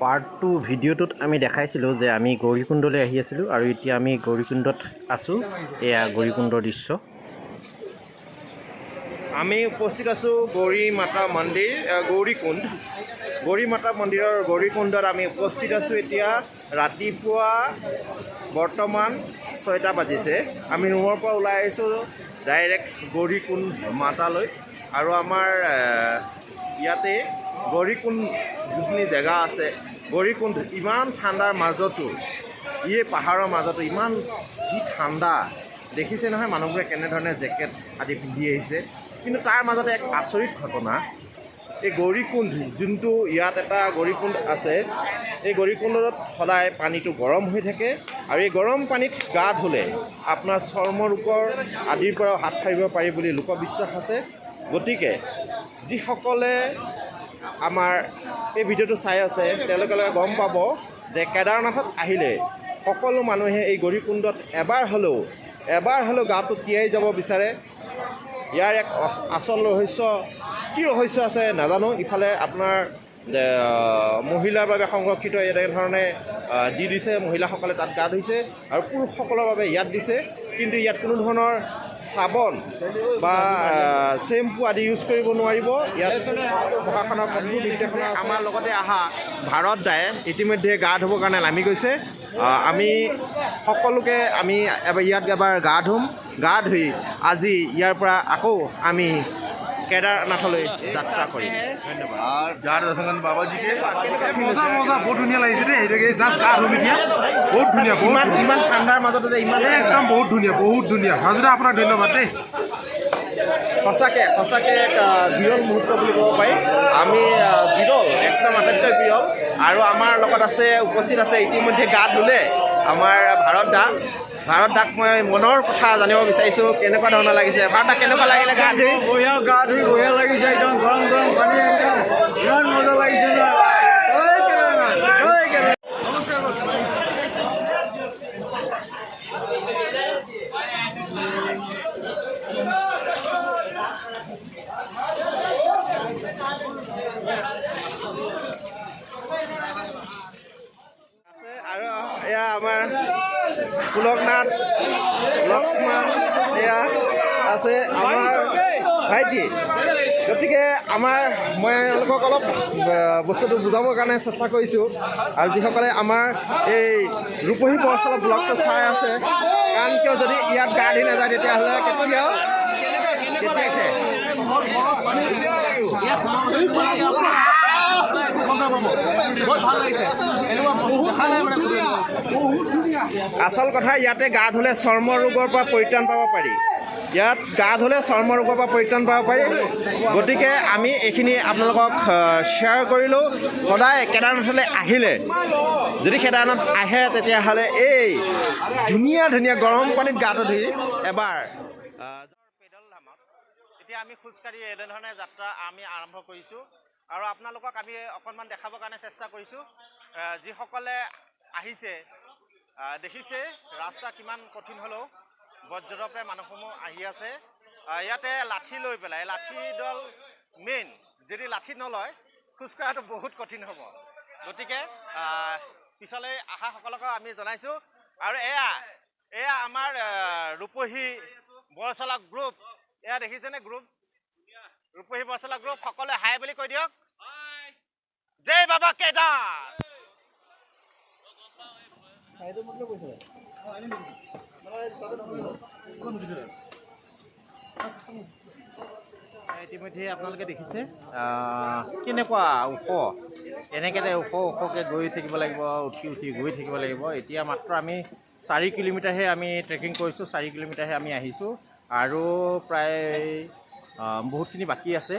Part 2 ভিডিঅ'টোত আমি দেখাইছিলোঁ যে আমি গৌৰীকুণ্ডলৈ আহি আছিলোঁ আৰু এতিয়া আমি গৌৰীকুণ্ডত আছোঁ। এয়া গৌৰীকুণ্ডৰ দৃশ্য। আমি উপস্থিত আছোঁ গৌৰী মাতা মন্দিৰ গৌৰীকুণ্ড। গৌৰী মাতা মন্দিৰৰ গৌৰীকুণ্ডত আমি উপস্থিত আছোঁ। এতিয়া ৰাতিপুৱা বৰ্তমান 6টা বাজিছে। আমি ৰুমৰ পৰা ওলাই আহিছোঁ ডাইৰেক্ট গৌৰীকুণ্ড মাতালৈ। আৰু আমাৰ ইয়াতে গৌৰীকুণ্ড যিখিনি জেগা আছে, গৌৰীকুণ্ড ইমান ঠাণ্ডাৰ মাজতো, পাহাৰৰ মাজতো ইমান যি ঠাণ্ডা দেখিছে নহয়, মানুহবোৰে কেনেধৰণে জেকেট আদি পিন্ধি আহিছে। কিন্তু তাৰ মাজতে এক আচৰিত ঘটনা, এই গৌৰীকুণ্ড যোনটো ইয়াত এটা গৌৰীকুণ্ড আছে, এই গৌৰীকুণ্ডত সদায় পানীটো গৰম হৈ থাকে আৰু এই গৰম পানীত গা ধুলে আপোনাৰ চৰ্মৰোগৰ আদিৰ পৰাও হাত সাৰিব পাৰি বুলি লোকবিশ্বাস আছে। গতিকে যিসকলে আমাৰ এই ভিডিঅ'টো চাই আছে তেওঁলোকে গম পাব যে কেদাৰনাথত আহিলে সকলো মানুহে এই গৌৰীকুণ্ডত এবাৰ হ'লেও গাটো তিয়াই যাব বিচাৰে। ইয়াৰ এক আচল ৰহস্য, কি ৰহস্য আছে নাজানো। ইফালে আপোনাৰ মহিলাৰ বাবে সংৰক্ষিত এনেধৰণে দি দিছে, মহিলাসকলে তাত গা ধুইছে আৰু পুৰুষসকলৰ বাবে ইয়াত দিছে। কিন্তু ইয়াত কোনো ধৰণৰ চাবোন বা চেম্পু আদি ইউজ কৰিব নোৱাৰিব। ইয়াত প্ৰশাসনৰ কঠোৰ নিৰ্দেশনা। আমাৰ লগতে অহা ভাৰত দায়ে ইতিমধ্যে গা ধুবৰ কাৰণে নামি গৈছে। আমি সকলোকে ইয়াত এবাৰ গা ধুম। গা ধুই আজি ইয়াৰ পৰা আকৌ আমি কেদাৰনাথলৈ যাত্ৰা কৰিম। ধন্যবাদ। বাবাজীকে মজা বহুত ধুনীয়া লাগিছে দেই। জাষ্ট গা ধুম এতিয়া। বহুত ধুনীয়া, ইমান ঠাণ্ডাৰ মাজতে যে ইমান একদম বহুত ধুনীয়া। মাজতে আপোনাক ধন্যবাদ দেই। সঁচাকৈ এক বিৰল মুহূৰ্ত বুলি ক'ব পাৰি। আমি বিৰল, একদম আটাইতকৈ বিৰল। আৰু আমাৰ লগত উপস্থিত আছে ইতিমধ্যে গা ধুলে আমাৰ ভাৰত দাক মই মনৰ কথা জানিব বিচাৰিছোঁ, কেনেকুৱা ধৰণৰ লাগিছে। ভাৰত দাক কেনেকুৱা লাগিলে গা ধুই? বঢ়িয়া লাগিছে, একদম গৰম পানী, একদম ইমান মজা লাগিছে ন। আৰু এয়া আমাৰ পুলকনাথ, লক্ষ্মণ, এয়া আছে আমাৰ ভাইটি। গতিকে মই এওঁলোকক অলপ বস্তুটো বুজাবৰ কাৰণে চেষ্টা কৰিছোঁ। আৰু যিসকলে আমাৰ এই ৰূপহী বৰচলা ব্লগটো চাই আছে, কাৰণ কিয় যদি ইয়াত গা ধুই নাযায় তেতিয়াহ'লে কেতিয়াছে আচল কথা, ইয়াতে গা ধুলে চৰ্ম ৰোগৰ পৰা পৰিত্ৰাণ পাব পাৰি। গতিকে আমি এইখিনি আপোনালোকক শ্বেয়াৰ কৰিলোঁ। সদায় কেদাৰনাথলৈ আহিলে, যদি কেদাৰনাথ আহে তেতিয়াহ'লে এই ধুনীয়া গৰম পানীত গাটো ধুই এবাৰ পেডল ধামত এতিয়া আমি খোজকাঢ়ি এনেধৰণে যাত্ৰা আমি আৰম্ভ কৰিছোঁ। আৰু আপোনালোকক আমি অকণমান দেখাবৰ কাৰণে চেষ্টা কৰিছোঁ। যিসকলে আহিছে দেখিছে ৰাস্তা কিমান কঠিন হ'লেও পৰ্যটকে মানুহসমূহ আহি আছে। ইয়াতে লাঠি লৈ পেলাই, লাঠিডাল মেইন, যদি লাঠি নলয় খোজকঢ়াটো বহুত কঠিন হ'ব। গতিকে পিছলৈ অহাসকলক আমি জনাইছোঁ। আৰু এয়া আমাৰ ৰূপহী বৰচলা গ্ৰুপ। এয়া দেখিছেনে গ্ৰুপ, ৰূপহী বৰচলা গ্ৰুপ। সকলোৱে হাই বুলি কৈ দিয়ক, জয় বাবা কেদাৰ। ইতিমধ্যে আপোনালোকে দেখিছে কেনেকুৱা ওখ, এনেকৈ ওখকৈ গৈ থাকিব লাগিব, উঠি গৈ থাকিব লাগিব। এতিয়া মাত্ৰ আমি 4 কিলোমিটাৰহে আমি ট্ৰেকিং কৰিছোঁ, 4 কিলোমিটাৰহে আমি আহিছোঁ আৰু প্ৰায় বহুতখিনি বাকী আছে।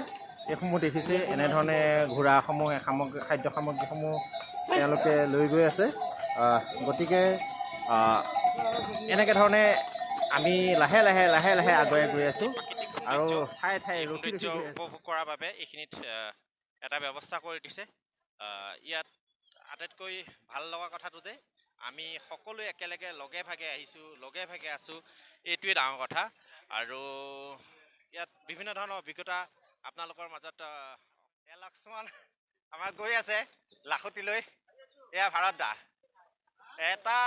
এইসমূহ দেখিছে, এনেধৰণে ঘোঁৰাসমূহ খাদ্য সামগ্ৰীসমূহ তেওঁলোকে লৈ গৈ আছে। গতিকে এনেকৈ ধৰণে আমি লাহে লাহে আগুৱাই গৈ আছোঁ। আৰু ঠায়ে সৌন্দৰ্য উপভোগ কৰাৰ বাবে এইখিনিত এটা ব্যৱস্থা কৰি দিছে। ইয়াত আটাইতকৈ ভাল লগা কথাটো যে আমি সকলোৱে একেলগে লগে ভাগে আহিছোঁ, লগে ভাগে আছোঁ, এইটোৱে ডাঙৰ কথা। আৰু ইয়াত বিভিন্ন ধৰণৰ অভিজ্ঞতা আপোনালোকৰ মাজত লক্ষ্মণ আমাৰ গৈ আছে লাখুটিলৈ। এয়া ভাৰত দা এটা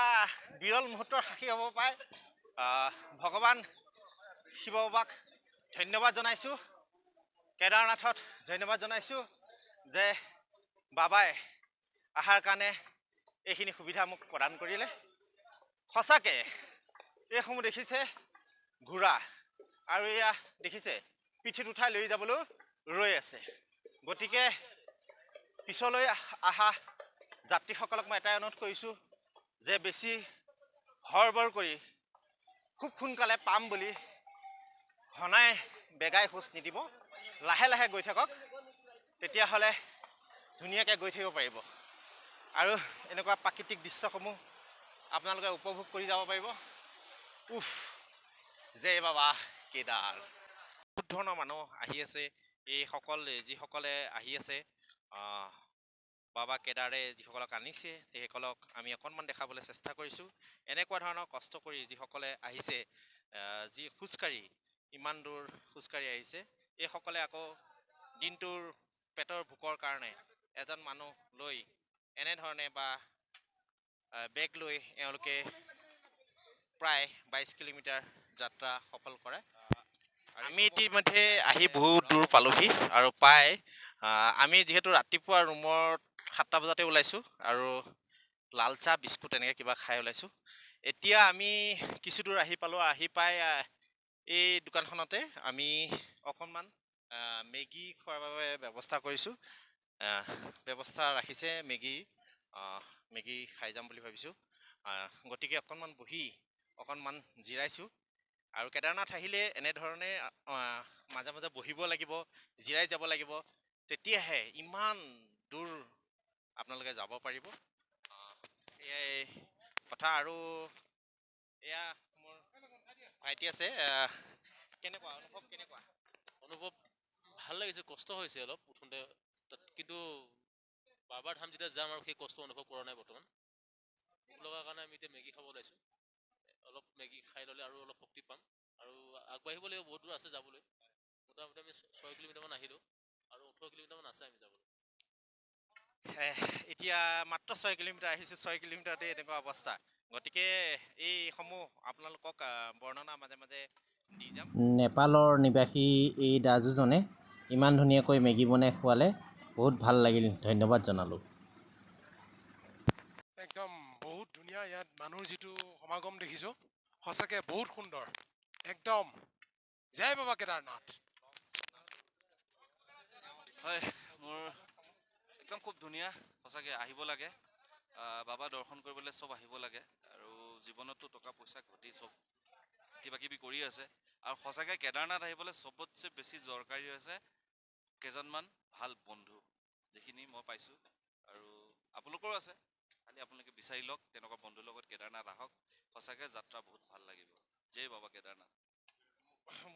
বিৰল মুহূৰ্তৰ সাক্ষী হ'ব পাৰে ভগৱান শিৱ বাবাক ধন্যবাদ জনাইছোঁ কেদাৰনাথত ধন্যবাদ জনাইছোঁ যে বাবাই অহাৰ কাৰণে এইখিনি সুবিধা মোক প্ৰদান কৰিলে সঁচাকৈ এইসমূহ দেখিছে ঘোঁৰা আৰু এয়া দেখিছে পিঠিত উঠাই লৈ যাবলৈ ৰৈ আছে গতিকে পিছলৈ অহা যাত্ৰীসকলক মই এটাই অনুৰোধ কৰিছোঁ যে বেছি হৰবৰ কৰি খুব সোনকালে পাম বুলি ঘনাই বেগাই খোজ নিদিব লাহে লাহে গৈ থাকক তেতিয়াহ'লে ধুনীয়াকৈ গৈ থাকিব পাৰিব আৰু এনেকুৱা প্ৰাকৃতিক দৃশ্যসমূহ আপোনালোকে উপভোগ কৰি যাব পাৰিব উফ জয় বাবা কেদাৰ বহুত ধৰণৰ মানুহ আহি আছে এইসকল যিসকলে আহি আছে বাবা কেদাৰে যিসকলক আনিছে সেইসকলক আমি অকণমান দেখাবলৈ চেষ্টা কৰিছোঁ এনেকুৱা ধৰণৰ কষ্ট কৰি যিসকলে আহিছে যি খোজকাঢ়ি ইমান দূৰ খোজকাঢ়ি আহিছে এইসকলে আকৌ দিনটোৰ পেটৰ ভোকৰ কাৰণে এজন মানুহ লৈ এনেধৰণে বা বেগ লৈ এওঁলোকে প্ৰায় 22 কিলোমিটাৰ যাত্ৰা সফল কৰে আমি ইতিমধ্যে আহি বহুত দূৰ পালোহি আৰু প্ৰায় আমি যিহেতু ৰাতিপুৱা ৰুমত 7টা বজাতে ওলাইছোঁ আৰু লাল চাহ বিস্কুট এনেকৈ কিবা খাই ওলাইছোঁ এতিয়া আমি কিছু দূৰ আহি পালোঁ আহি পাই এই দোকানখনতে আমি অকণমান মেগী খোৱাৰ বাবে ব্যৱস্থা কৰিছোঁ ব্যৱস্থা ৰাখিছে মেগী খাই যাম বুলি ভাবিছোঁ গতিকে অকণমান বহি অকণমান জিৰাইছোঁ আৰু কেদাৰনাথ আহিলে এনেধৰণে মাজে মাজে বহিব লাগিব জিৰাই যাব লাগিব তেতিয়াহে ইমান দূৰ আপোনালোকে যাব পাৰিব এয়াই কথা আৰু এয়া মোৰ ভাইটি আছে কেনেকুৱা অনুভৱ ভাল লাগিছে কষ্ট হৈছে অলপ উঠোঁতে তাত কিন্তু বাবাৰ ধাম যেতিয়া যাম আৰু সেই কষ্ট অনুভৱ কৰা নাই বৰ্তমান ভোক লগাৰ কাৰণে আমি এতিয়া মেগী খাব ওলাইছোঁ অলপ মেগী খাই ল'লে আৰু অলপ শক্তি পাম আৰু আগবাঢ়িব লাগিব বহুত দূৰ আছে যাবলৈ মোটামুটি আমি 6 কিলোমিটাৰমান আহিলোঁ আৰু 18 কিলোমিটাৰমান আছে আমি যাবলৈ এতিয়া মাত্ৰ 6 কিলোমিটাৰ আহিছোঁ 6 কিলোমিটাৰতে এনেকুৱা অৱস্থা গতিকে এইসমূহ আপোনালোকক বৰ্ণনা মাজে মাজে দি যাম নেপালৰ নিবাসী এই দাজুজনে ইমান ধুনীয়াকৈ মেগী বনাই খোৱালে বহুত ভাল লাগিল ধন্যবাদ জনালোঁ একদম বহুত ধুনীয়া ইয়াত মানুহৰ যিটো সমাগম দেখিছোঁ সঁচাকৈ বহুত সুন্দৰ একদম জয় বাবা কেদাৰনাথ হয় মোৰ একদম খুব ধুনীয়া সঁচাকৈ আহিব লাগে বাবা দৰ্শন কৰিবলৈ চব আহিব লাগে আৰু জীৱনতো টকা পইচা ঘটি চব কিবা কিবি কৰি আছে আৰু সঁচাকৈ কেদাৰনাথ আহিবলৈ চবতছে বেছি দৰকাৰী হৈছে কেইজনমান ভাল বন্ধু যিখিনি মই পাইছোঁ আৰু আপোনালোকৰো আছে খালি আপোনালোকে বিচাৰি লওক তেনেকুৱা বন্ধুৰ লগত কেদাৰনাথ আহক সঁচাকৈ যাত্ৰা বহুত ভাল লাগিব জয় বাবা কেদাৰনাথ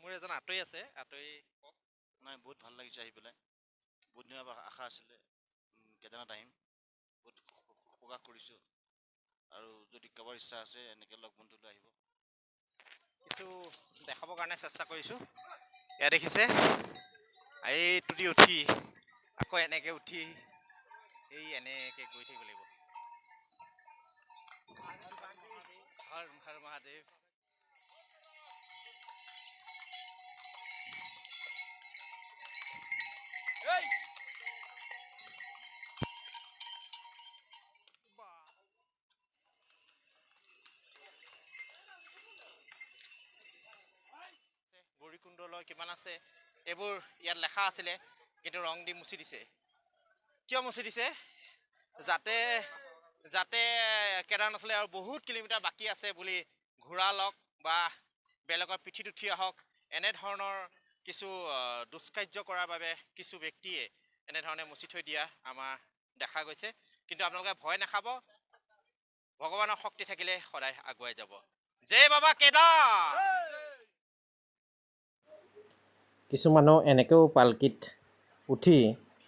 মোৰ এজন আঁতৰি আছে আঁতৰি কওক নাই বহুত ভাল লাগিছে আহি পেলাই বহুত দিনৰ আশা আছিলে কেদাৰনাথ আহিম বহুত প্ৰকাশ কৰিছোঁ আৰু যদি কাৰোবাৰ ইচ্ছা আছে এনেকৈ লগ বন্ধুলৈ আহিব কিছু দেখাবৰ কাৰণে চেষ্টা কৰিছোঁ এয়া দেখিছে এইটো দি উঠি আকৌ এনেকৈ উঠি এই এনেকৈ গৈ থাকিব লাগিব হৰ হৰ মহাদেৱ গৌৰীকুণ্ডলৈ কিমান আছে এইবোৰ ইয়াত লেখা আছিলে কিন্তু ৰং দি মুচি দিছে কিয় মুচি দিছে যাতে কেদাৰনাথলৈ আৰু বহুত কিলোমিটাৰ বাকী আছে বুলি ঘোঁৰা লওক বা বেলেগৰ পিঠিত উঠি আহক এনেধৰণৰ কিছু দুষ্কাৰ্য কৰাৰ বাবে কিছু ব্যক্তিয়ে এনেধৰণে মুচি থৈ দিয়া আমাৰ দেখা গৈছে কিন্তু আপোনালোকে ভয় নাখাব ভগৱানৰ শক্তি থাকিলে সদায় আগুৱাই যাব জয় বাবা কেদাৰ কিছু মানুহ এনেকৈও পালকিত উঠি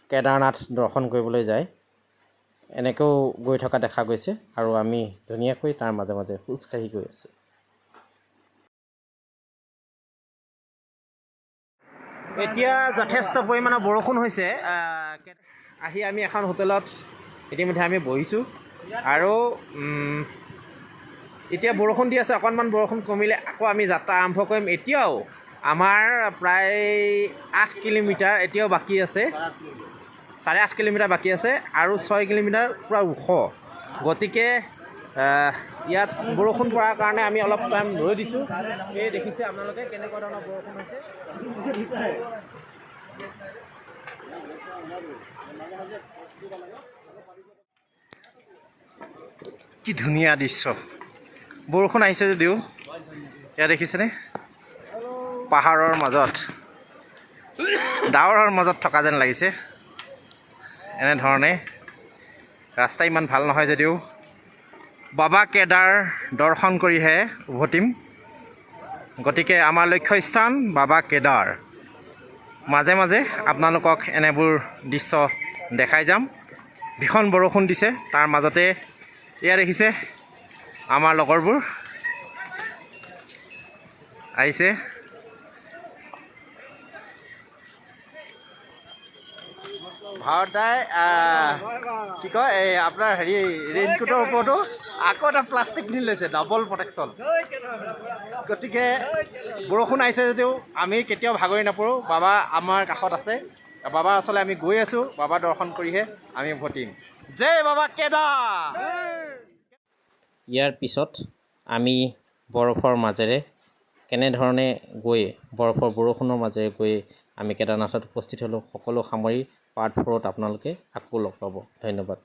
কেদাৰনাথ দৰ্শন কৰিবলৈ যায় এনেকৈও গৈ থকা দেখা গৈছে আৰু আমি ধুনীয়াকৈ তাৰ মাজে মাজে খোজকাঢ়ি গৈ আছোঁ এতিয়া যথেষ্ট পৰিমাণৰ বৰষুণ হৈছে আহি আমি এখন হোটেলত ইতিমধ্যে আমি বহিছোঁ আৰু এতিয়া বৰষুণ দি আছে, অকণমান বৰষুণ কমিলে আকৌ আমি যাত্ৰা আৰম্ভ কৰিম। এতিয়াও আমাৰ প্ৰায় 8 কিলোমিটাৰ এতিয়াও বাকী আছে, 8.5 কিলোমিটাৰ বাকী আছে আৰু 6 কিলোমিটাৰ পূৰা ওখ। গতিকে ইয়াত বৰষুণ পৰাৰ কাৰণে আমি অলপ টাইম ৰৈ দিছোঁ। এই দেখিছে আপোনালোকে কেনেকুৱা ধৰণৰ বৰষুণ হৈছে। কি ধুনীয়া দৃশ্য, বৰষুণ আহিছে যদিও এয়া দেখিছেনে, পাহাৰৰ মাজত ডাৱৰৰ মাজত থকা যেন লাগিছে। এনেধৰণে ৰাস্তা ইমান ভাল নহয় যদিও বাবা কেদাৰ দৰ্শন কৰিহে উভতিম। গতিকে আমাৰ লক্ষ্যস্থান বাবা কেদাৰ। মাজে মাজে আপোনালোকক এনেবোৰ দৃশ্য দেখাই যাম। ভীষণ বৰষুণ দিছে, তাৰ মাজতে এয়া দেখিছে আমাৰ লগৰবোৰ আহিছে। ভাৰতাই কি কয় এই আপোনাৰ হেৰি ৰেইনকোটৰ ওপৰতো আকৌ এটা প্লাষ্টিক পিন্ধি লৈছে, ডাবল প্ৰটেকশ্যন। গতিকে বৰষুণ আহিছে যদিও আমি কেতিয়াও ভাগৰি নপৰোঁ। বাবা আমাৰ কাষত আছে, বাবা ওচৰলৈ আমি গৈ আছোঁ। বাবা দৰ্শন কৰিহে আমি উভতিম। জয় বাবা কেদাৰ। ইয়াৰ পিছত আমি বৰফৰ মাজেৰে কেনেধৰণে গৈ বৰষুণৰ মাজেৰে গৈ আমি কেদাৰনাথত উপস্থিত হ'লোঁ, সকলো সামৰি পাৰ্ট 4ত আপোনালোকে আকৌ লগ পাব। ধন্যবাদ।